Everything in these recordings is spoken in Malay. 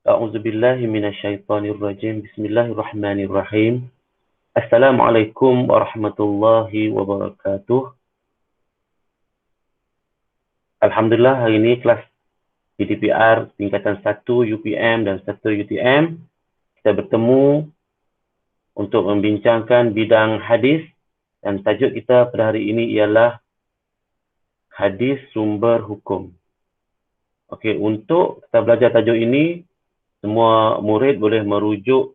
A'udzubillahi minasyaitonirrajim. Bismillahirrahmanirrahim. Assalamualaikum warahmatullahi wabarakatuh. Alhamdulillah hari ini kelas PTPR tingkatan 1 UPM dan 1 UTM kita bertemu untuk membincangkan bidang hadis dan tajuk kita pada hari ini ialah hadis sumber hukum. Okey, untuk kita belajar tajuk ini semua murid boleh merujuk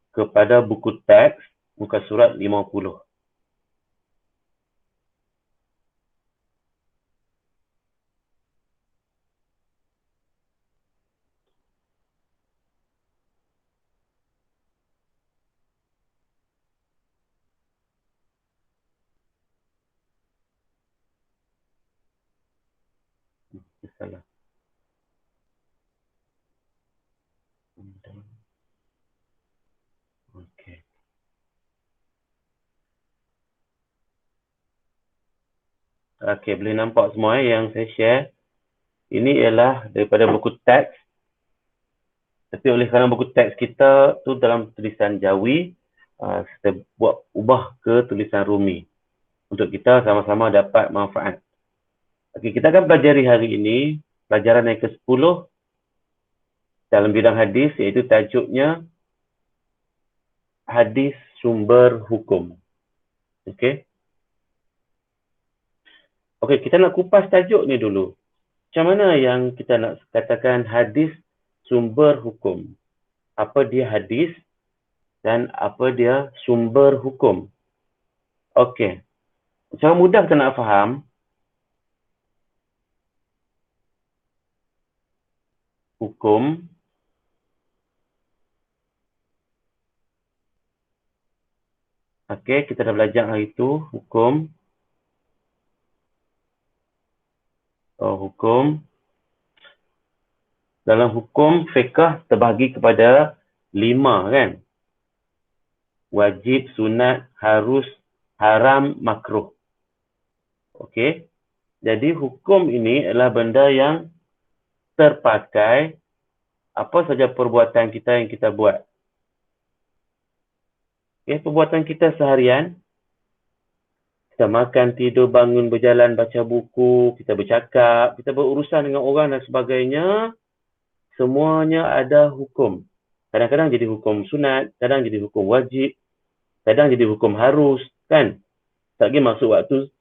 kepada buku teks muka surat 50. Salah. Okey. Okey, boleh nampak semua yang saya share. Ini ialah daripada buku teks. Tapi oleh kerana buku teks kita tu dalam tulisan Jawi, kita buat ubah ke tulisan Rumi untuk kita sama-sama dapat manfaat. Okey, kita akan pelajari hari ini pelajaran yang ke-10 dalam bidang hadis, iaitu tajuknya hadis sumber hukum. Okey. Okey, kita nak kupas tajuk ni dulu. Macam mana yang kita nak katakan hadis sumber hukum? Apa dia hadis dan apa dia sumber hukum? Okey. Secara mudah kita nak faham, hukum okey, kita dah belajar hari itu hukum. Hukum. Dalam hukum fiqh terbahagi kepada 5 kan? Wajib, sunat, harus, haram, makruh. Okey. Jadi hukum ini adalah benda yang terpakai apa saja perbuatan kita yang kita buat. Okay, perbuatan kita seharian, kita makan, tidur, bangun, berjalan, baca buku, kita bercakap, kita berurusan dengan orang dan sebagainya, semuanya ada hukum. Kadang-kadang jadi hukum sunat, kadang jadi hukum wajib, kadang jadi hukum harus, kan? Tak lagi masuk waktu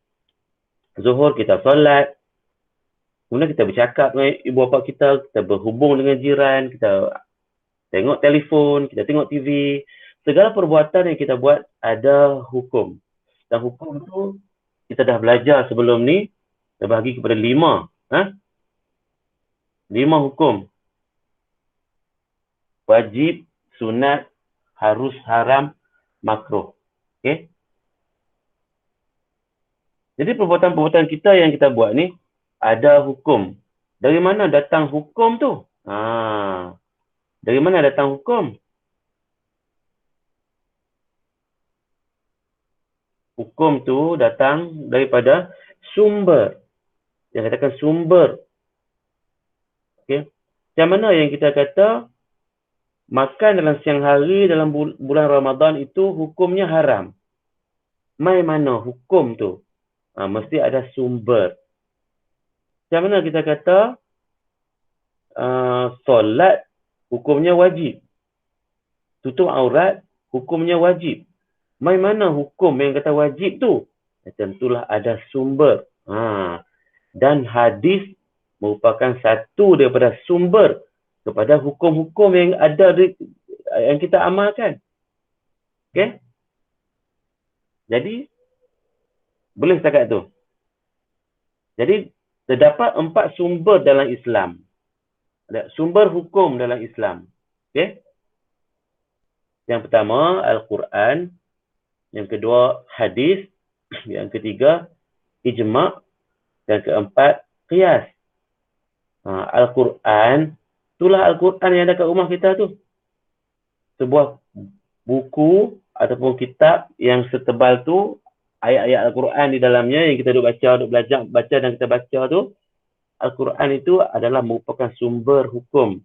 zuhur, kita solat, kemudian kita bercakap dengan ibu bapa kita berhubung dengan jiran, kita tengok telefon, kita tengok TV. Segala perbuatan yang kita buat ada hukum. Dan hukum tu kita dah belajar sebelum ni, terbahagi kepada 5. 5 hukum. Wajib, sunat, harus, haram, makruh. Okay? Jadi perbuatan-perbuatan kita yang kita buat ni ada hukum. Dari mana datang hukum tu? Dari mana datang hukum? Hukum tu datang daripada sumber. Yang katakan sumber. Okay. Macam mana yang kita kata makan dalam siang hari dalam bulan Ramadan itu hukumnya haram. Mai mana hukum tu? Mesti ada sumber. Macam mana kita kata solat hukumnya wajib. Tutup aurat hukumnya wajib. Mai mana hukum yang kata wajib tu? Tentulah ada sumber. Dan hadis merupakan satu daripada sumber kepada hukum-hukum yang ada yang kita amalkan. Okey? Jadi boleh setakat tu. Jadi terdapat 4 sumber dalam Islam. Ada sumber hukum dalam Islam. Okey? Yang pertama Al-Quran, yang kedua hadis, yang ketiga ijma', dan keempat qiyas. Al-Quran, itulah Al-Quran yang ada kat rumah kita tu. Sebuah buku ataupun kitab yang setebal tu, ayat-ayat Al-Quran di dalamnya yang kita duk baca, duk belajar, baca dan kita baca tu, Al-Quran itu adalah merupakan sumber hukum.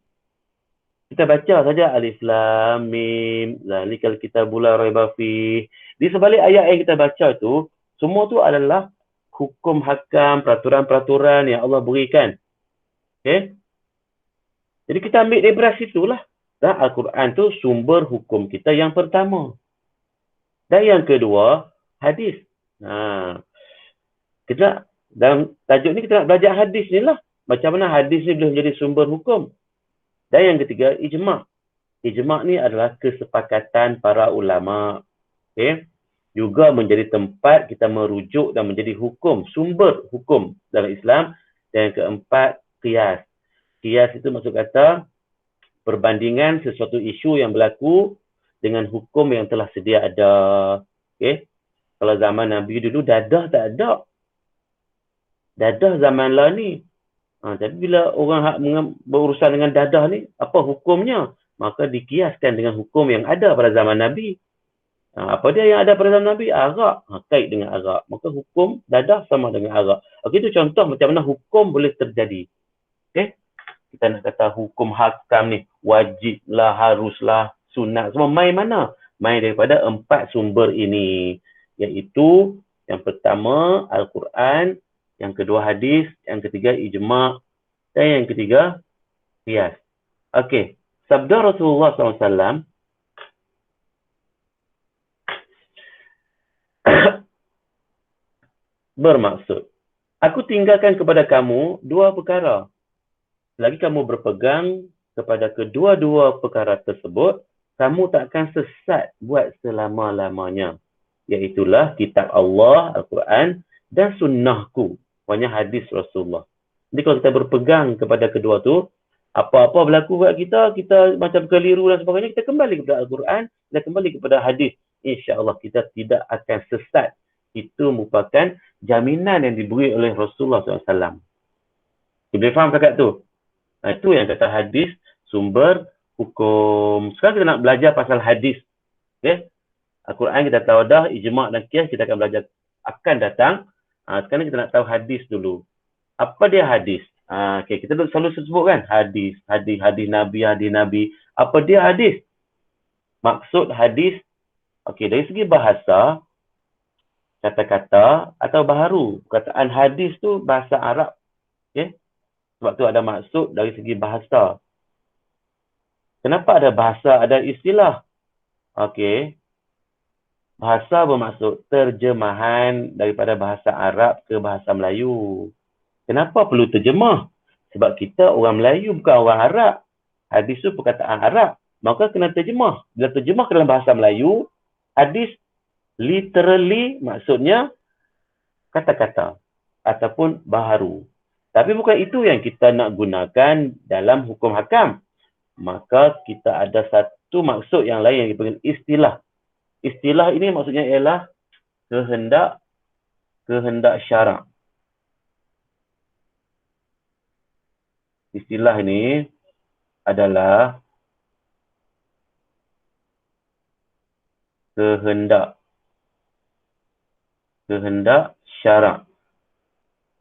Kita baca saja alif lam mim zalikal kitabul la raiba fih. Di sebalik ayat yang kita baca tu, semua tu adalah hukum hakam, peraturan-peraturan yang Allah berikan. Okey? Jadi kita ambil daripada situlah. Dan Al-Quran tu sumber hukum kita yang pertama. Dan yang kedua, hadis. Kita dalam tajuk ni kita nak belajar hadis ni lah. Macam mana hadis ni boleh menjadi sumber hukum. Dan yang ketiga, ijma'. Ijma' ni adalah kesepakatan para ulama'. Okay? Juga menjadi tempat kita merujuk dan menjadi hukum, sumber hukum dalam Islam. Dan yang keempat, qiyas. Qiyas itu maksud kata perbandingan sesuatu isu yang berlaku dengan hukum yang telah sedia ada. Okay? Kalau zaman Nabi dulu, dadah tak ada. Dadah zaman lah ni. Jadi bila orang berurusan dengan dadah ni, apa hukumnya? Maka dikiaskan dengan hukum yang ada pada zaman Nabi. Apa dia yang ada pada zaman Nabi? Arak. Kait dengan arak. Maka hukum dadah sama dengan arak. Okey, itu contoh macam mana hukum boleh terjadi. Okey? Kita nak kata hukum hakam ni, wajiblah, haruslah, sunat. Semua main mana? Main daripada 4 sumber ini. Iaitu, yang pertama, Al-Quran. Yang kedua hadis, yang ketiga ijma', dan yang ketiga qiyas. Okey, sabda Rasulullah SAW bermaksud, aku tinggalkan kepada kamu 2 perkara. Selagi kamu berpegang kepada kedua-dua perkara tersebut, kamu tak akan sesat buat selama-lamanya. Iaitulah kitab Allah, Al-Quran, dan sunnahku. Banyak hadis Rasulullah. Jadi kalau kita berpegang kepada kedua tu, apa-apa berlaku buat kita, kita macam keliru dan sebagainya, kita kembali kepada Al-Quran dan kembali kepada hadis. InsyaAllah kita tidak akan sesat. Itu merupakan jaminan yang diberi oleh Rasulullah SAW. Kita faham kakak tu? Itu yang kata hadis, sumber hukum. Sekarang kita nak belajar pasal hadis. Okay? Al-Quran kita tahu dah, ijma' dan qiyas kita akan belajar akan datang. Sekarang kita nak tahu hadis dulu. Apa dia hadis? Okay, kita selalu sebut kan hadis Nabi. Apa dia hadis? Maksud hadis, okay, dari segi bahasa, kata-kata atau baharu. Perkataan hadis tu bahasa Arab. Okay? Sebab tu ada maksud dari segi bahasa. Kenapa ada bahasa, ada istilah? Okay. Bahasa bermaksud terjemahan daripada bahasa Arab ke bahasa Melayu. Kenapa perlu terjemah? Sebab kita orang Melayu bukan orang Arab. Hadis tu perkataan Arab. Maka kena terjemah. Bila terjemah ke dalam bahasa Melayu, hadis literally maksudnya kata-kata ataupun baharu. Tapi bukan itu yang kita nak gunakan dalam hukum hakam. Maka kita ada satu maksud yang lain yang dipanggil istilah. Istilah ini maksudnya ialah kehendak syarak. Istilah ini adalah kehendak syarak.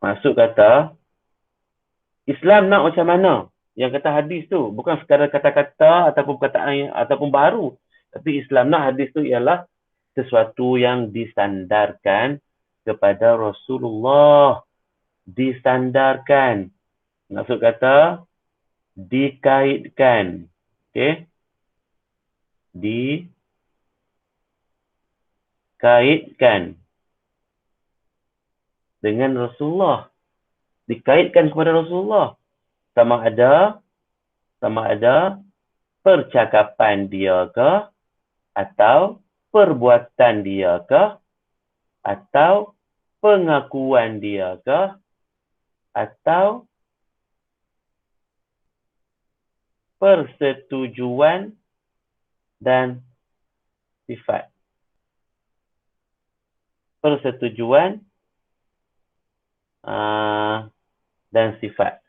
Maksud kata, Islam nak macam mana? Yang kata hadis tu bukan sekadar kata-kata ataupun perkataan ataupun baru. Tapi Islam nak hadis tu ialah sesuatu yang disandarkan kepada Rasulullah. Disandarkan. Maksud kata, dikaitkan. Okay? Dikaitkan dengan Rasulullah. Dikaitkan kepada Rasulullah. Sama ada percakapan dia ke, atau perbuatan dia ke, atau pengakuan dia ke, atau persetujuan dan sifat. Persetujuan dan sifat.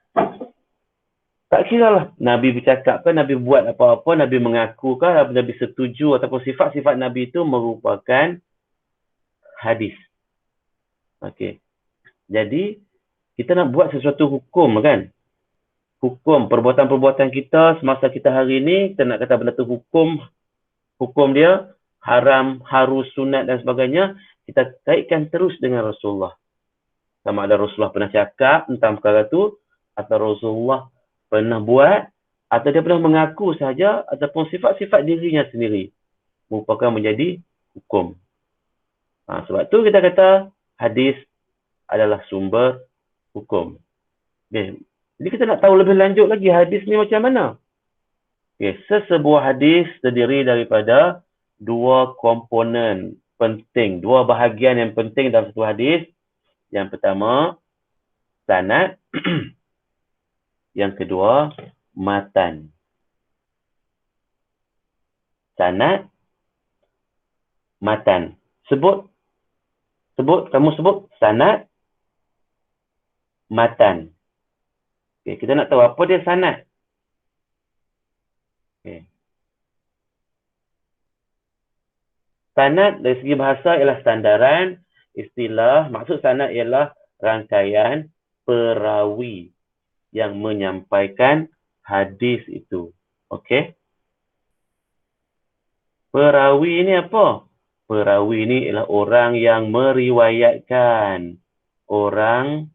Tak kira lah Nabi bercakap ke, Nabi buat apa-apa, Nabi mengaku ke, Nabi setuju ataupun sifat-sifat Nabi itu merupakan hadis. Okey. Jadi, kita nak buat sesuatu hukum kan? hukum perbuatan-perbuatan kita semasa kita hari ini, kita nak kata benda tu hukum dia haram, harus, sunat dan sebagainya, kita kaitkan terus dengan Rasulullah. Sama ada Rasulullah pernah cakap tentang perkara tu, atau Rasulullah pernah buat, atau dia pernah mengaku sahaja, ataupun sifat-sifat dirinya sendiri merupakan menjadi hukum. Sebab tu kita kata hadis adalah sumber hukum. Okay. Jadi kita nak tahu lebih lanjut lagi hadis ni macam mana. Okay. Sesebuah hadis terdiri daripada dua komponen penting, dua bahagian yang penting dalam satu hadis. Yang pertama, sanad. Yang kedua, matan. Sanad, matan. Kamu sebut sanad, matan. Okay, kita nak tahu apa dia sanad. Okay. Sanad dari segi bahasa ialah sandaran, istilah. Maksud sanad ialah rangkaian perawi yang menyampaikan hadis itu. Okey. Perawi ini apa? Perawi ini ialah orang yang meriwayatkan. Orang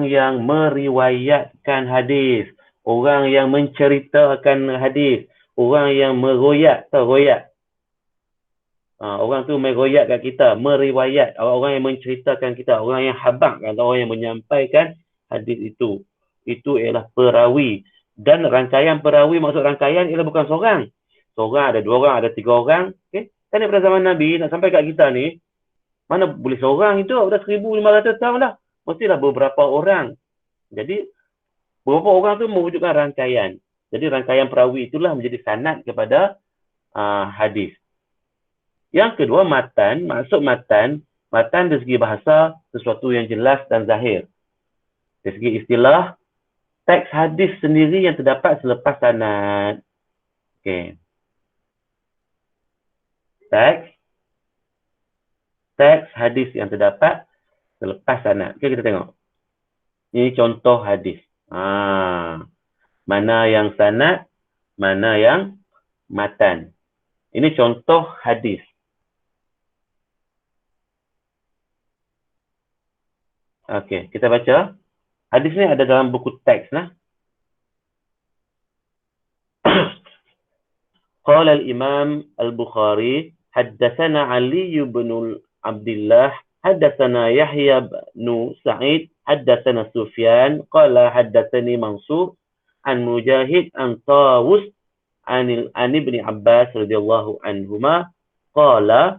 yang meriwayatkan hadis, orang yang menceritakan hadis, orang yang meroyak, tahu royak? Orang tu meroyak kat kita, meriwayat, orang yang menceritakan kita, orang yang habaqkan, orang yang menyampaikan hadis itu. Itu ialah perawi. Dan rangkaian perawi, maksud rangkaian ialah bukan seorang. Seorang ada, dua orang, ada tiga orang. Okay? Kan daripada zaman Nabi nak sampai kat kita ni, mana boleh seorang itu, dah 1500 tahun dah. Mestilah beberapa orang. Jadi, beberapa orang tu mewujudkan rangkaian. Jadi, rangkaian perawi itulah menjadi sanad kepada hadis. Yang kedua, matan. Maksud matan dari segi bahasa, sesuatu yang jelas dan zahir. Dari segi istilah, teks hadis sendiri yang terdapat selepas sanad. Okay. Teks hadis yang terdapat selepas sanad. Okay, kita tengok. Ini contoh hadis. Mana yang sanad, mana yang matan. Ini contoh hadis. Okey, kita baca. Hadis ni ada dalam buku teks nah. Qala al-Imam al-Bukhari, haddatsana Ali bin Abdullah, haddatsana Yahya bin Sa'id, haddatsana Sufyan, qala haddatsani Mansur an Mujahid an Tawus an Ibn Abbas radhiyallahu anhuma qala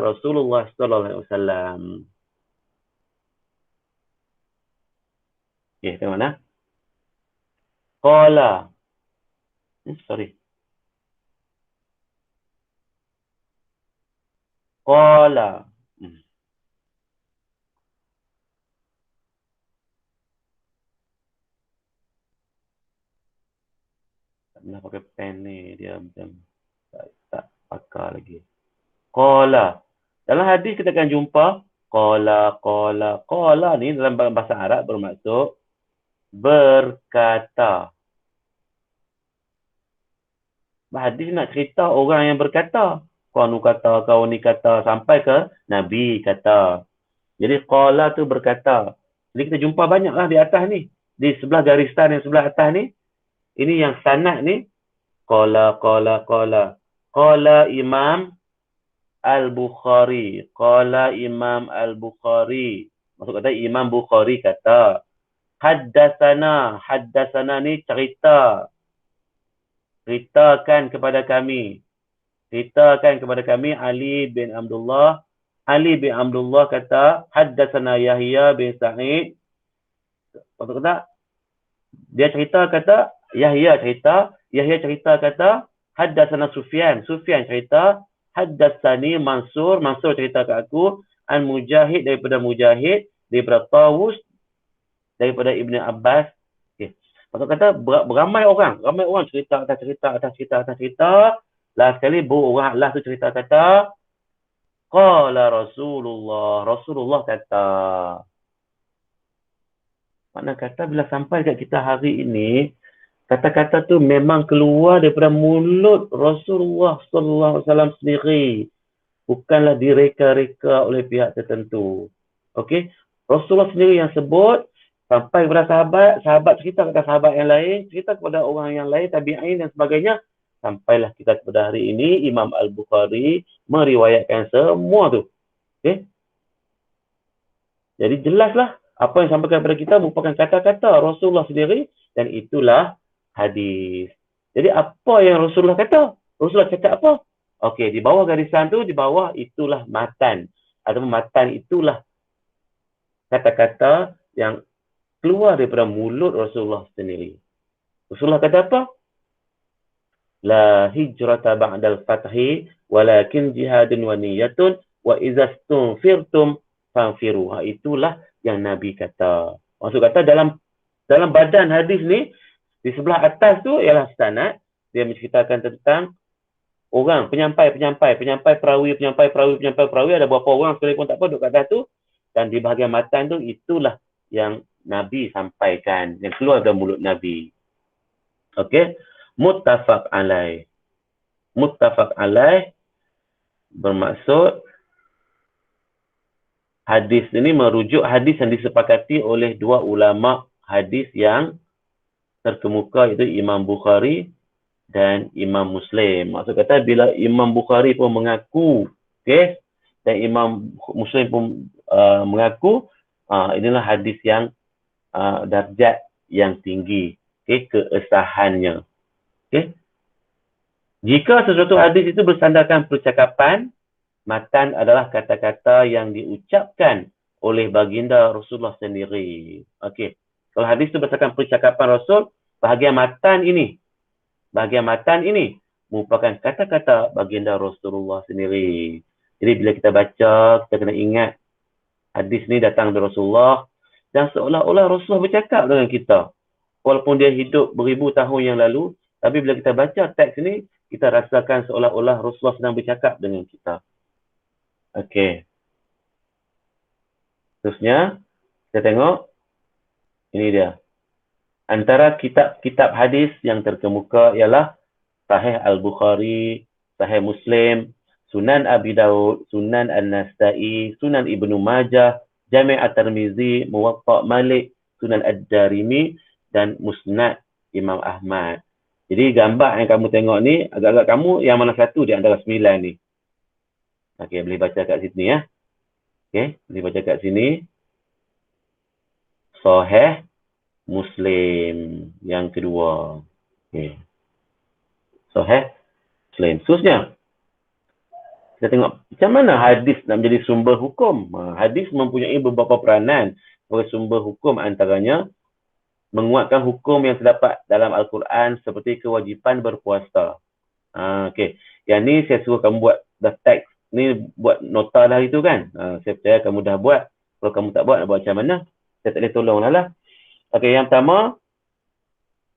Rasulullah sallallahu alaihi wasallam. Okay, tengok mana? Qala. Qala. Tak pernah pakai pen ni, dia macam tak pakar lagi. Qala. Dalam hadis kita akan jumpa qala ni dalam bahasa Arab bermaksud berkata. Hadis nak cerita orang yang berkata. Kau ni kata, sampai ke Nabi kata. Jadi qala tu berkata. Jadi kita jumpa banyaklah di atas ni. Di sebelah garisan yang sebelah atas ni. Ini yang sanad ni. Qala. Qala Imam Al-Bukhari. Qala Imam Al-Bukhari. Maksud kata Imam Bukhari kata. Haddatsana ni cerita. Ceritakan kepada kami Ali bin Abdullah. Ali bin Abdullah kata, haddatsana Yahya bin Sa'id. Maksud kata dia cerita kata Yahya cerita kata haddatsana Sufyan cerita haddatsani Mansur cerita ke aku an Mujahid daripada Tawus daripada Ibn Abbas. Maksud kata beramai ramai orang cerita atas cerita atas cerita atas cerita. Last sekali orang last tu cerita kata qala Rasulullah kata. Makna kata bila sampai kat kita hari ini, kata-kata tu memang keluar daripada mulut Rasulullah sallallahu alaihi wasallam sendiri. Bukanlah direka-reka oleh pihak tertentu. Okey? Rasulullah sendiri yang sebut sampai kepada sahabat cerita kepada sahabat yang lain, cerita kepada orang yang lain, tabi'in dan sebagainya. Sampailah kita kepada hari ini, Imam Al-Bukhari meriwayatkan semua tu. Okey? Jadi jelaslah apa yang sampaikan kepada kita merupakan kata-kata Rasulullah sendiri dan itulah hadis. Jadi apa yang Rasulullah kata? Rasulullah cakap apa? Okey, di bawah garisan tu, di bawah itulah matan. Ataupun matan itulah kata-kata yang keluar daripada mulut Rasulullah sendiri. Rasulullah kata apa? La hijrata ba'dal fathi walakin jihadun wa niyatun wa izastunfirtum fanfiru. Itulah yang Nabi kata. Maksud kata dalam badan hadis ni, di sebelah atas tu ialah sanad. Dia menceritakan tentang orang, penyampai perawi. Ada berapa orang sekali pun tak apa duduk kat atas tu. Dan di bahagian matan tu, itulah yang Nabi sampaikan. Yang keluar dari mulut Nabi. Okey. Muttafaq alaih. Muttafaq alaih bermaksud hadis ini merujuk hadis yang disepakati oleh dua ulama hadis yang terkemuka, iaitu Imam Bukhari dan Imam Muslim. Maksud kata bila Imam Bukhari pun mengaku, okay, dan Imam Muslim pun mengaku, inilah hadis yang darjat yang tinggi, okay, keesahannya. Okay. Jika sesuatu hadis itu bersandarkan percakapan, matan adalah kata-kata yang diucapkan oleh baginda Rasulullah sendiri. Okey. Kalau hadis itu berdasarkan percakapan Rasul, bahagian matan ini merupakan kata-kata baginda Rasulullah sendiri. Jadi bila kita baca, kita kena ingat hadis ni datang dari Rasulullah dan seolah-olah Rasulullah bercakap dengan kita. Walaupun dia hidup beribu tahun yang lalu, tapi bila kita baca teks ni, kita rasakan seolah-olah Rasulullah sedang bercakap dengan kita. Okey. Terusnya, kita tengok. Ini dia. Antara kitab-kitab hadis yang terkemuka ialah Sahih Al-Bukhari, Sahih Muslim, Sunan Abi Daud, Sunan An-Nasa'i, Sunan Ibnu Majah, Jami' At-Tirmizi, Muwatta' Malik, Sunan Ad-Darimi dan Musnad Imam Ahmad. Jadi gambar yang kamu tengok ni, agak-agak kamu yang mana satu di antara 9 ni? Okey, boleh baca kat sini ya. Okey, boleh baca kat sini. Sahih Muslim yang kedua. Okey. Sahih Muslim. Seterusnya, kita tengok macam mana hadis nak menjadi sumber hukum. Hadis mempunyai beberapa peranan sebagai sumber hukum, antaranya menguatkan hukum yang terdapat dalam Al-Quran seperti kewajipan berpuasa. Okey. Yang ni saya suruh kamu buat the text. Ni buat nota dah itu kan. Saya percaya kamu dah buat. Kalau kamu tak buat, nak buat macam mana? Saya tak boleh tolong lah. Okey, yang pertama,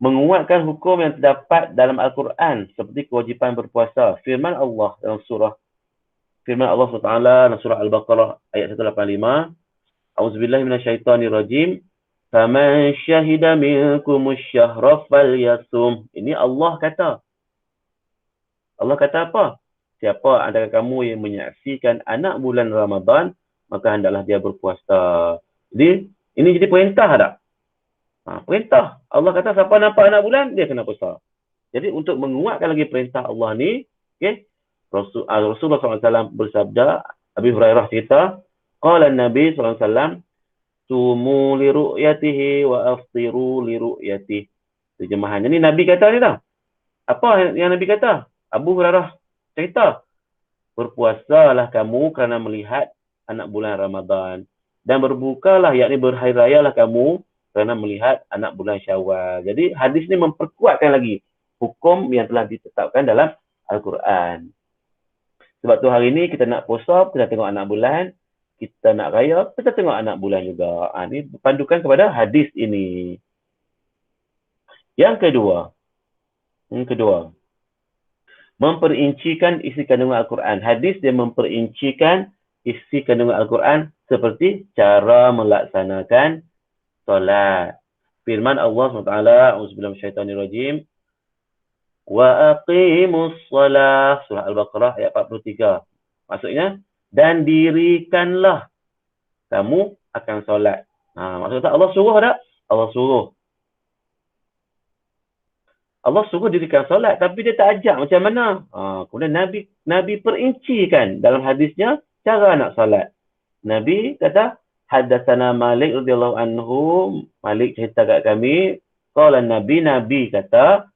menguatkan hukum yang terdapat dalam Al-Quran seperti kewajipan berpuasa. Firman Allah dalam Firman Allah SWT dalam surah Al-Baqarah ayat 185. A'udzubillahi minasyaitonirrajim. Faman syahida minkumus syahra falyasum. Ini Allah kata. Allah kata apa? Siapa antara kamu yang menyaksikan anak bulan Ramadan, maka hendaklah dia berpuasa. Jadi, ini jadi perintah tak? Perintah. Allah kata siapa nampak anak bulan, dia kena puasa. Jadi, untuk menguatkan lagi perintah Allah ni, okay, Rasulullah SAW bersabda, Abi Hurairah cerita, qala Nabi SAW, sumu li ru'yatihi wa aftiru li ru'yatihi. Terjemahannya ni Nabi kata ni tau. Apa yang Nabi kata? Abu Hurairah cerita, berpuasalah kamu kerana melihat anak bulan Ramadan. Dan berbukalah, yakni berhari rayalah kamu kerana melihat anak bulan Syawal. Jadi hadis ni memperkuatkan lagi hukum yang telah ditetapkan dalam Al-Quran. Sebab tu hari ni kita nak puasa, kita tengok anak bulan. Kita nak raya, kita tengok anak bulan juga. Ini pandukan kepada hadis ini. Yang kedua, memperincikan isi kandungan Al-Quran. Hadis dia memperincikan isi kandungan Al-Quran seperti cara melaksanakan solat. Firman Allah SWT, A'udzubillahi minasyaitonirrajim, wa aqimus shalah, surah Al-Baqarah ayat 43. Maksudnya, dan dirikanlah kamu akan solat. Maksudnya Allah suruh tak? Allah suruh. Allah suruh dirikan solat, tapi dia tak ajak macam mana. Kemudian Nabi perincikan dalam hadisnya cara nak solat. Nabi kata, haddatsana Malik radhiyallahu anhu, Malik cerita kat kami, qala Nabi kata,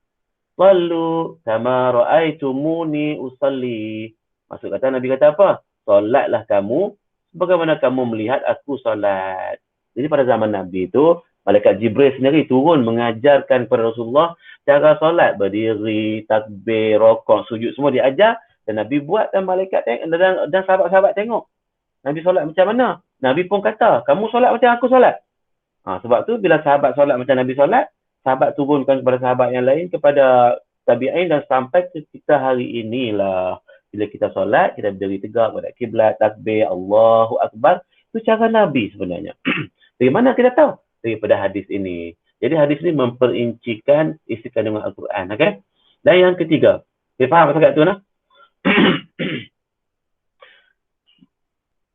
sallu kama ra'aitumuni usalli. Maksud kata Nabi kata apa? Solatlah kamu sebagaimana kamu melihat aku solat. Jadi pada zaman Nabi itu, Malaikat Jibril sendiri turun mengajarkan kepada Rasulullah cara solat, berdiri, takbir, rokok, sujud, semua diajar. Dan Nabi buat dan malaikat dan sahabat-sahabat tengok. Nabi solat macam mana? Nabi pun kata, kamu solat macam aku solat. Sebab tu bila sahabat solat macam Nabi solat, sahabat turunkan kepada sahabat yang lain, kepada tabi'in, dan sampai ke kita hari inilah. Bila kita solat, kita berdiri tegak pada kiblat, takbir, Allahu Akbar. Itu cara Nabi sebenarnya. Dari mana kita tahu? Daripada hadis ini. Jadi hadis ini memperincikan isi kandungan Al-Quran. Okay? Dan yang ketiga. Faham apa cakap tu?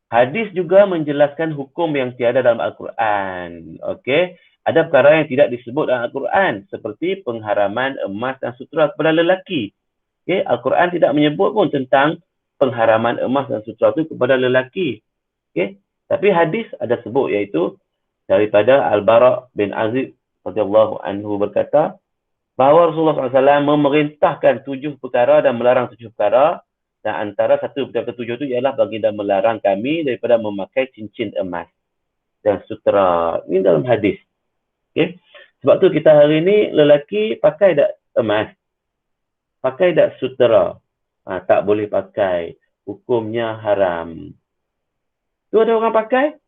Hadis juga menjelaskan hukum yang tiada dalam Al-Quran. Okay? Ada perkara yang tidak disebut dalam Al-Quran. Seperti pengharaman emas dan sutra kepada lelaki. Okay? Al-Quran tidak menyebut pun tentang pengharaman emas dan sutra itu kepada lelaki. Okay? Tapi hadis ada sebut, iaitu daripada Al-Bara' bin Azib radhiyallahu anhu berkata bahawa Rasulullah SAW memerintahkan 7 perkara dan melarang 7 perkara, dan antara satu daripada 7 itu ialah baginda melarang kami daripada memakai cincin emas dan sutera. Ini dalam hadis. Okay? Sebab tu kita hari ini lelaki pakai tak emas? Pakai tak sutera? Tak boleh pakai. Hukumnya haram. Tu ada orang pakai?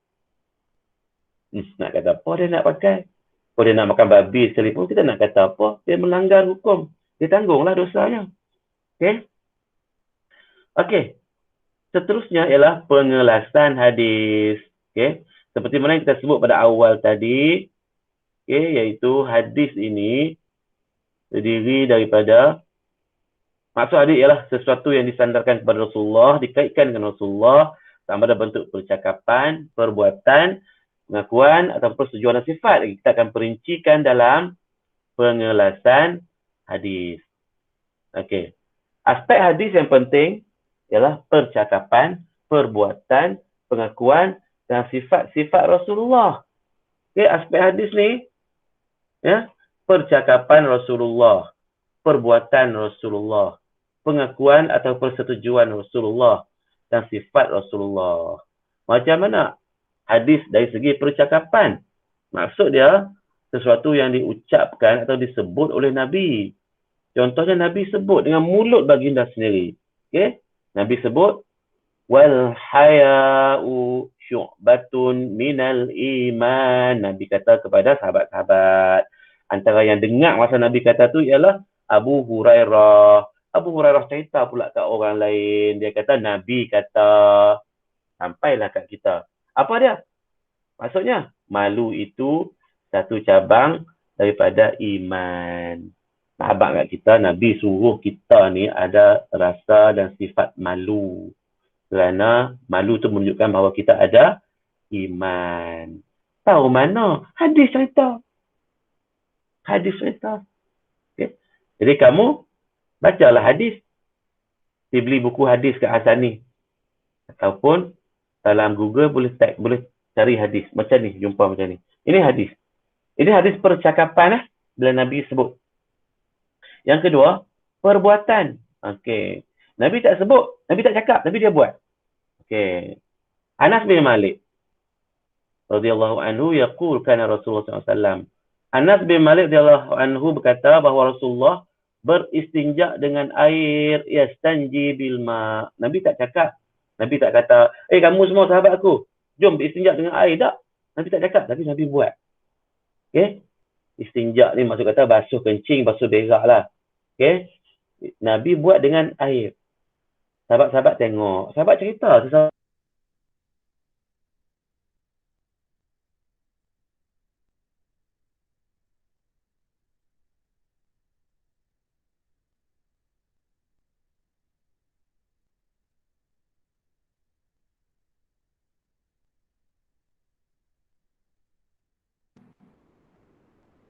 Nak kata apa dia nak pakai? Kalau dia nak makan babi sekalipun, kita nak kata apa? Dia melanggar hukum. Dia tanggunglah dosanya. Okay? Okay. Seterusnya ialah pengelasan hadis. Okay? Seperti mana yang kita sebut pada awal tadi, okay, iaitu hadis ini terdiri daripada, maksud hadis ialah sesuatu yang disandarkan kepada Rasulullah, dikaitkan dengan Rasulullah, sama ada bentuk percakapan, perbuatan, pengakuan atau persetujuan dan sifat. Kita akan perincikan dalam pengelasan hadis. Okey. Aspek hadis yang penting ialah percakapan, perbuatan, pengakuan dan sifat-sifat Rasulullah. Okey, aspek hadis ni, ya, percakapan Rasulullah, perbuatan Rasulullah, pengakuan atau persetujuan Rasulullah dan sifat Rasulullah. Macam mana hadis dari segi percakapan? Maksud dia sesuatu yang diucapkan atau disebut oleh Nabi. Contohnya Nabi sebut dengan mulut baginda sendiri. Okay? Nabi sebut, wal haya'u syu'batun minal iman. Nabi kata kepada sahabat-sahabat. Antara yang dengar masa Nabi kata tu ialah Abu Hurairah. Abu Hurairah cerita pula kat orang lain. Dia kata Nabi kata, sampailah kat kita. Apa dia? Maksudnya, malu itu satu cabang daripada iman. Sahabat kat kita, Nabi suruh kita ni ada rasa dan sifat malu. Kerana malu tu menunjukkan bahawa kita ada iman. Tahu mana? Hadis cerita. Hadis cerita. Okay. Jadi kamu bacalah hadis. Beli buku hadis kat Hasani. Ataupun dalam Google boleh cari hadis. Macam ni, jumpa macam ni. Ini hadis. Ini hadis percakapan bila Nabi sebut. Yang kedua, perbuatan. Okey. Nabi tak sebut, Nabi tak cakap, Nabi dia buat. Okey. Anas bin Malik radhiyallahu anhu yaqul kana Rasulullah SAW. Anas bin Malik radhiyallahu anhu berkata bahawa Rasulullah beristinja dengan air, yastanji bil ma. Nabi tak cakap. Nabi tak kata, kamu semua sahabat aku, jom beristinja dengan air. Tak. Nabi tak cakap, tapi Nabi buat. Okey. Istinja ni maksud kata basuh kencing, basuh berak lah. Okay? Nabi buat dengan air. Sahabat-sahabat tengok. Sahabat cerita.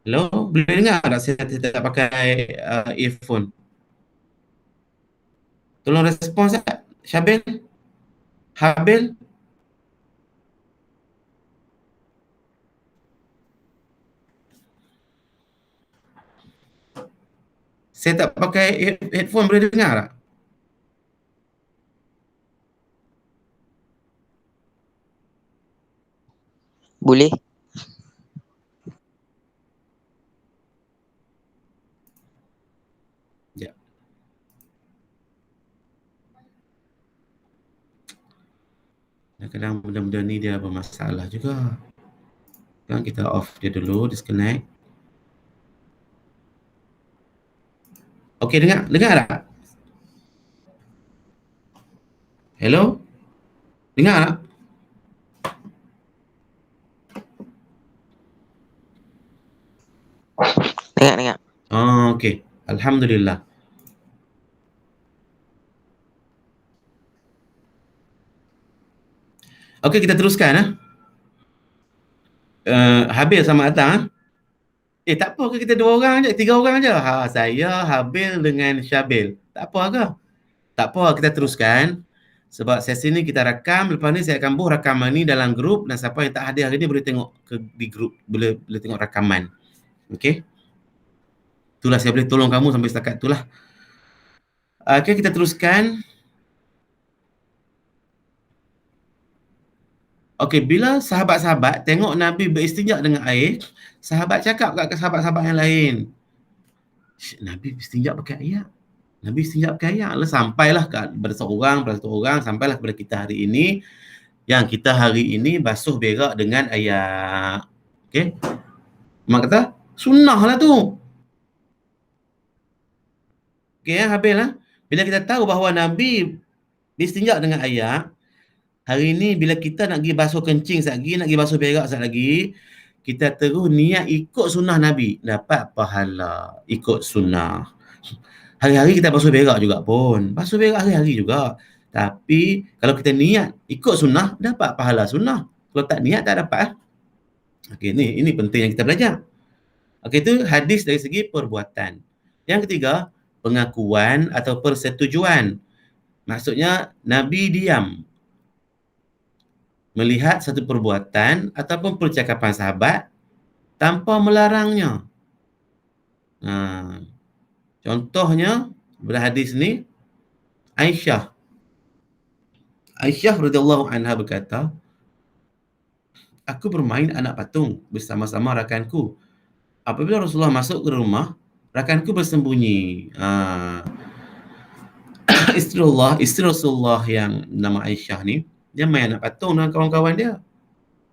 Hello, boleh dengar tak saya tidak pakai earphone? Tolong respon saya. Syabil? Habil? Saya tak pakai headphone, boleh dengar tak? Boleh. Ya. Kadang-kadang benda-benda ni dia bermasalah juga. Kan kita off dia dulu, disconnect. Okey, dengar tak? Hello? Dengar tak? Dengar. Oh, okey. Alhamdulillah. Okey, kita teruskan. Habil sama datang. Tak apa ke kita 2 orang je, 3 orang je? Saya, Habil dengan Syabil. Tak apa ke? Tak apa, kita teruskan. Sebab sesi ni kita rakam, lepas ni saya akan buat rakaman ni dalam grup dan siapa yang tak hadir hari ni boleh tengok di grup, boleh tengok rakaman. Okey? Itulah saya boleh tolong kamu sampai setakat itulah. Okey, kita teruskan. Okey, bila sahabat-sahabat tengok Nabi beristinja dengan air, sahabat cakap kat sahabat-sahabat yang lain, Nabi beristinja pakai air. Nabi istinja pakai air. Sampailah kepada seorang, sampailah kepada kita hari ini, yang kita hari ini basuh berak dengan air. Okey? Mak kata, sunnah lah tu. Okey, habis lah. Bila kita tahu bahawa Nabi istinja dengan air, hari ni bila kita nak pergi basuh kencing sekejap lagi, nak pergi basuh berak sekejap lagi, kita terus niat ikut sunnah Nabi, dapat pahala ikut sunnah. Hari-hari kita basuh berak juga pun. Basuh berak hari-hari juga. Tapi kalau kita niat ikut sunnah, dapat pahala sunnah. Kalau tak niat, tak dapat. Okey, ini penting yang kita belajar. Okey, itu hadis dari segi perbuatan. Yang ketiga, pengakuan atau persetujuan. Maksudnya, Nabi diam melihat satu perbuatan ataupun percakapan sahabat tanpa melarangnya. Contohnya, pada hadis ni, Aisyah radhiyallahu anha berkata, aku bermain anak patung bersama-sama rakanku. Apabila Rasulullah masuk ke rumah, rakanku bersembunyi. Isteri Rasulullah yang nama Aisyah ni, dia main anak patung dengan kawan-kawan dia.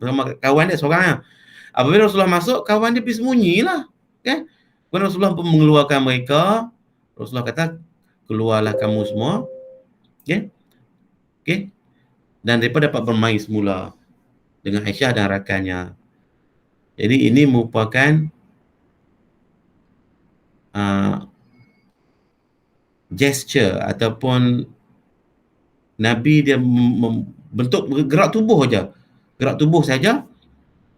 Bersama kawan dia seorang. Apabila Rasulullah masuk, kawan dia pergi sembunyi lah. Okay? Kemudian Rasulullah pun mengeluarkan mereka. Rasulullah kata, keluarlah kamu semua. Okay? Okay? Dan mereka dapat bermain semula dengan Aisyah dan rakannya. Jadi ini merupakan gesture ataupun Nabi dia membentuk gerak tubuh saja. Gerak tubuh saja.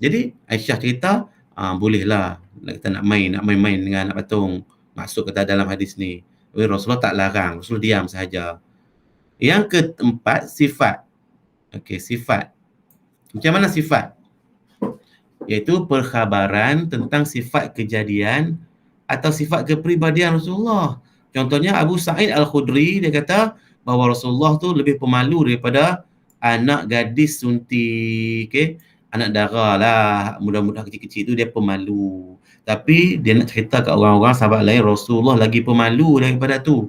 Jadi Aisyah cerita, bolehlah kita nak main-main dengan anak patung. Masuk ke dalam hadis ni. Rasulullah tak larang, Rasulullah diam sahaja. Yang keempat, sifat. Okey, sifat. Macam mana sifat? Iaitu perkhabaran tentang sifat kejadian atau sifat kepribadian Rasulullah. Contohnya Abu Sa'id Al-Khudri, dia kata bahawa Rasulullah tu lebih pemalu daripada anak gadis suntik, anak dara lah, muda-muda kecil-kecil tu dia pemalu. Tapi dia nak cerita kat orang-orang sahabat lain, Rasulullah lagi pemalu daripada tu.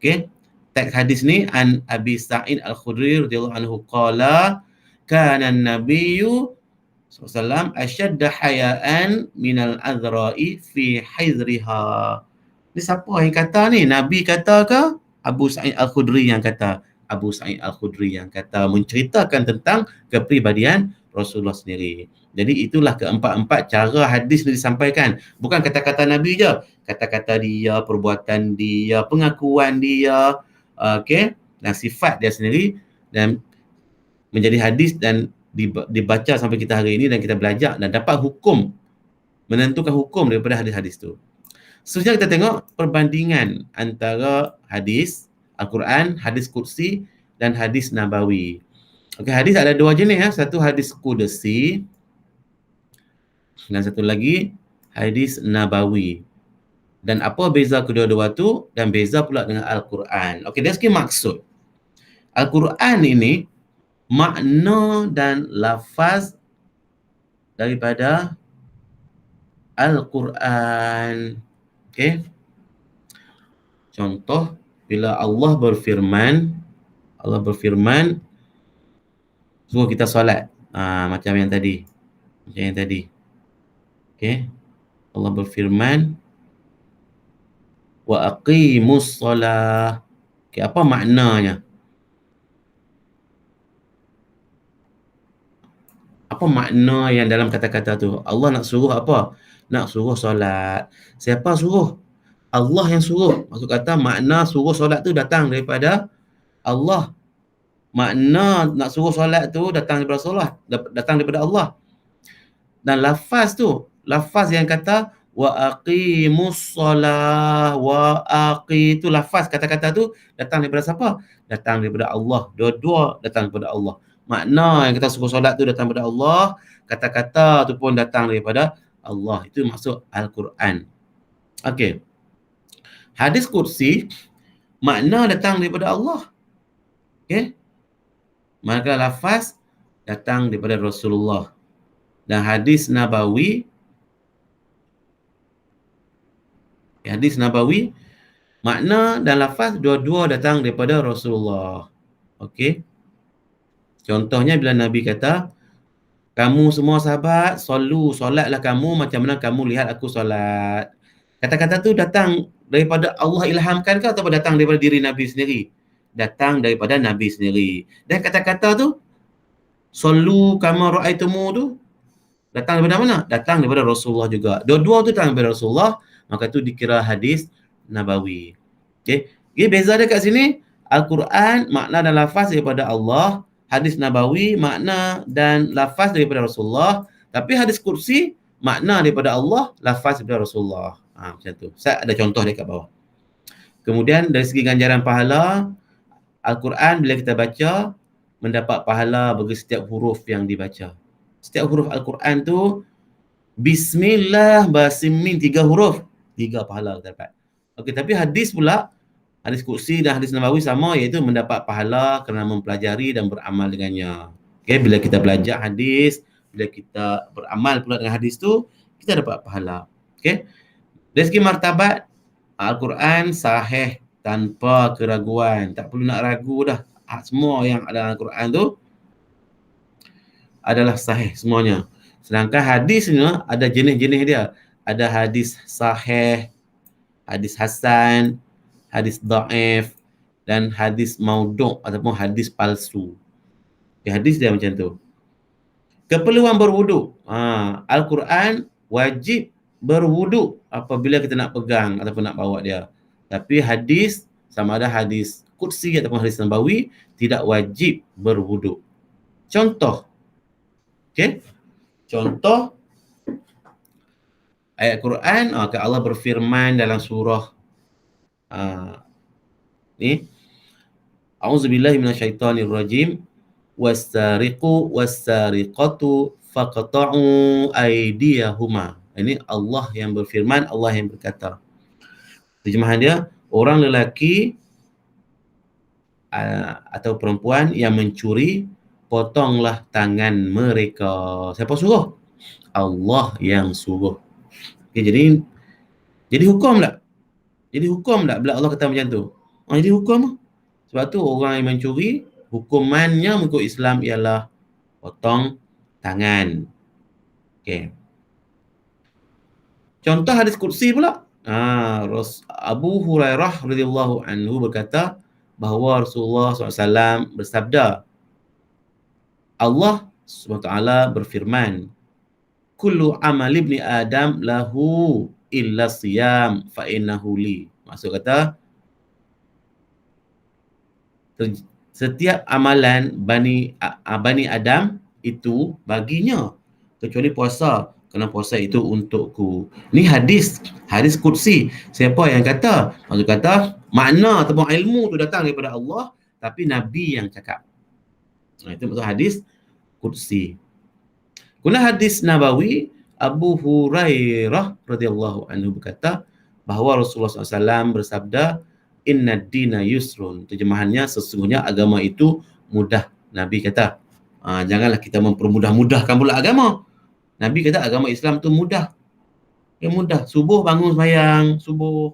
Okey. Teks hadis ni an Abi Sa'id Al-Khudri radhiyallahu anhu qala kana an-nabiyyu SAW asyadda hayaan minal azra'i fi hizriha. Ni siapa yang kata ni? Nabi kata ke? Abu Sa'id Al-Khudri yang kata. Abu Sa'id Al-Khudri yang kata, menceritakan tentang kepribadian Rasulullah sendiri. Jadi itulah keempat-empat cara hadis ni disampaikan. Bukan kata-kata Nabi je. Kata-kata dia, perbuatan dia, pengakuan dia, okey, dan sifat dia sendiri, dan menjadi hadis dan dibaca sampai kita hari ini, dan kita belajar dan dapat hukum, menentukan hukum daripada hadis-hadis tu. Seterusnya kita tengok perbandingan antara hadis Al-Quran, hadis Qudsi dan hadis Nabawi. Okey, hadis ada dua jenis ya. Satu hadis Qudsi dan satu lagi hadis Nabawi. Dan apa beza kedua-dua tu, dan beza pula dengan Al-Quran. Okey, dari segi maksud. Al-Quran ini makna dan lafaz daripada Al-Quran. Okey. Contoh, bila Allah berfirman suruh kita solat. Macam yang tadi. Okey. Allah berfirman wa aqimus solah. Okey, apa maknanya? Apa makna yang dalam kata-kata tu? Allah nak suruh apa? Nak suruh solat. Siapa suruh? Allah yang suruh. Maksud kata makna suruh solat tu datang daripada Allah. Makna nak suruh solat tu datang daripada Rasulullah, datang daripada Allah. Dan lafaz tu, lafaz yang kata wa aqimus solah, wa aqi, tu lafaz kata-kata tu datang daripada siapa? Datang daripada Allah. Dua-dua datang daripada Allah. Makna yang kita suruh solat tu datang daripada Allah, kata-kata tu pun datang daripada Allah. Itu maksud Al-Quran. Okey. Hadis Qudsi, makna datang daripada Allah. Okey. Maka lafaz datang daripada Rasulullah. Dan hadis Nabawi, makna dan lafaz dua-dua datang daripada Rasulullah. Okey. Contohnya bila Nabi kata, kamu semua sahabat, solatlah kamu macam mana kamu lihat aku solat. Kata-kata tu datang daripada Allah ilhamkan ke, atau datang daripada diri Nabi sendiri? Datang daripada Nabi sendiri. Dan kata-kata tu, sallu kama ra'aitumu tu, datang daripada mana? Datang daripada Rasulullah juga. Dua-dua tu datang daripada Rasulullah, maka tu dikira hadis Nabawi. Okey. Okay, beza dia kat sini, Al-Quran makna dan lafaz daripada Allah, hadis Nabawi makna dan lafaz daripada Rasulullah, tapi hadis Qudsi makna daripada Allah, lafaz daripada Rasulullah. Macam tu. Saya ada contoh dekat bawah. Kemudian dari segi ganjaran pahala, Al-Quran bila kita baca, mendapat pahala bagi setiap huruf yang dibaca. Setiap huruf Al-Quran tu, Bismillah, Basimin, 3 huruf, 3 pahala kita dapat. Okey, tapi hadis pula, hadis Qudsi dan hadis Nabawi sama, iaitu mendapat pahala kerana mempelajari dan beramal dengannya. Okey, bila kita belajar hadis, bila kita beramal pula dengan hadis tu, kita dapat pahala. Okey. Dari segi martabat, Al-Quran sahih tanpa keraguan. Tak perlu nak ragu dah. Semua yang ada dalam Al-Quran tu adalah sahih semuanya. Sedangkan hadis ni ada jenis-jenis dia. Ada hadis sahih, hadis hasan, hadis dhaif, dan hadis maudhu' ataupun hadis palsu. Hadis dia macam tu. Keperluan berwuduk. Al-Quran wajib berwuduk apabila kita nak pegang ataupun nak bawa dia. Tapi hadis, sama ada hadis Qudsi ataupun hadis Nabawi, tidak wajib berwuduk. Contoh. Okey. Contoh ayat Quran, Allah berfirman dalam surah ni, A'udzubillahi minasyaitonirrajim, was-sariqu was-sariqatu faqta'u aydiyahuma. Ini Allah yang berfirman, Allah yang berkata. Terjemahan dia, orang lelaki atau perempuan yang mencuri, potonglah tangan mereka. Siapa suruh? Allah yang suruh. Okay, jadi hukum tak? Jadi hukum tak bila Allah kata macam tu? Jadi hukum. Sebab tu orang yang mencuri, hukumannya mengikut Islam ialah potong tangan. Okey. Contoh hadis qudsi pula. Abu Hurairah radhiyallahu anhu berkata bahawa Rasulullah SAW bersabda, Allah SWT berfirman, kullu amal ibni Adam lahu illa siyam fa innahu li. Maksud kata, setiap amalan Bani Adam itu baginya kecuali puasa, kerana puasa itu untukku. Ni hadis qudsi. Siapa yang kata? Maksud kata makna ataupun ilmu tu datang daripada Allah, tapi Nabi yang cakap. Itu maksud hadis qudsi. Kemudian hadis Nabawi, Abu Hurairah radhiyallahu anhu berkata bahawa Rasulullah SAW bersabda, inna dina yusrun. Terjemahannya, sesungguhnya agama itu mudah. Nabi kata, janganlah kita mempermudah-mudahkan pula agama. Nabi kata agama Islam tu mudah. Yang mudah. Subuh bangun sembahyang, subuh.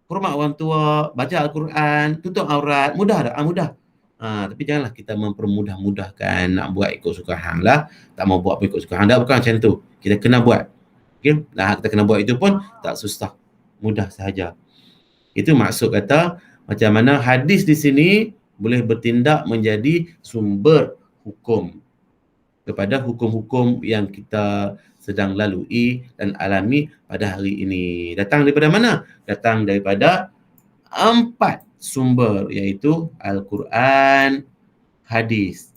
Hormat orang tua, baca Al-Quran, tutup aurat. Mudah tak? Mudah. Tapi janganlah kita mempermudah-mudahkan, nak buat ikut suka hang lah. Tak mau buat ikut suka hang dah, bukan macam tu. Kita kena buat. Okay? Kita kena buat itu pun tak susah. Mudah sahaja. Itu maksud kata macam mana hadis di sini boleh bertindak menjadi sumber hukum kepada hukum-hukum yang kita sedang lalui dan alami pada hari ini. Datang daripada mana? Datang daripada 4 sumber, iaitu Al-Quran, hadis,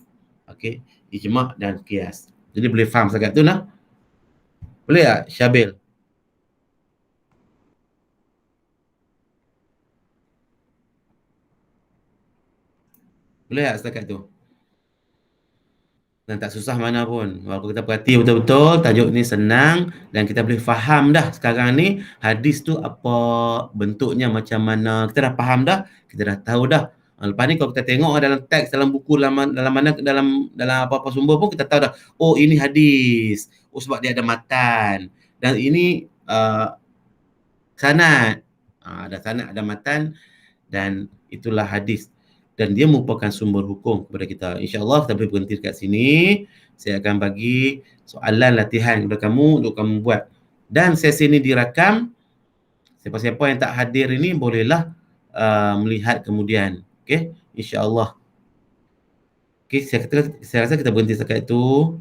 okey, ijma' dan qiyas. Jadi boleh faham sangat tu nah? Boleh tak, Syabil? Boleh tak setakat tu? Dan tak susah mana pun. Kalau kita perhati betul-betul, tajuk ni senang dan kita boleh faham dah sekarang ni hadis tu apa bentuknya, macam mana. Kita dah faham dah, kita dah tahu dah. Lepas ni kalau kita tengok dalam teks, dalam buku, dalam apa-apa sumber pun kita tahu dah, oh ini hadis. Oh sebab dia ada matan. Dan ini sanad. Ada sanad, ada matan, dan itulah hadis. Dan dia merupakan sumber hukum kepada kita. InsyaAllah kita boleh berhenti dekat sini. Saya akan bagi soalan latihan kepada kamu untuk kamu buat. Dan sesi ini dirakam. Siapa-siapa yang tak hadir ini bolehlah melihat kemudian. Okey, insya-Allah. Okey, saya rasa kita berhenti setakat itu.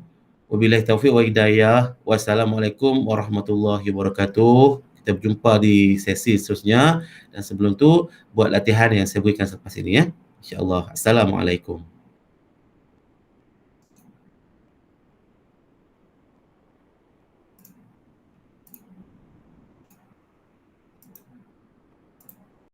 Wabillahi taufiq wa hidayah. Wassalamualaikum warahmatullahi wabarakatuh. Kita berjumpa di sesi seterusnya. Dan sebelum tu, buat latihan yang saya berikan selepas ini ya. InsyaAllah. Assalamualaikum.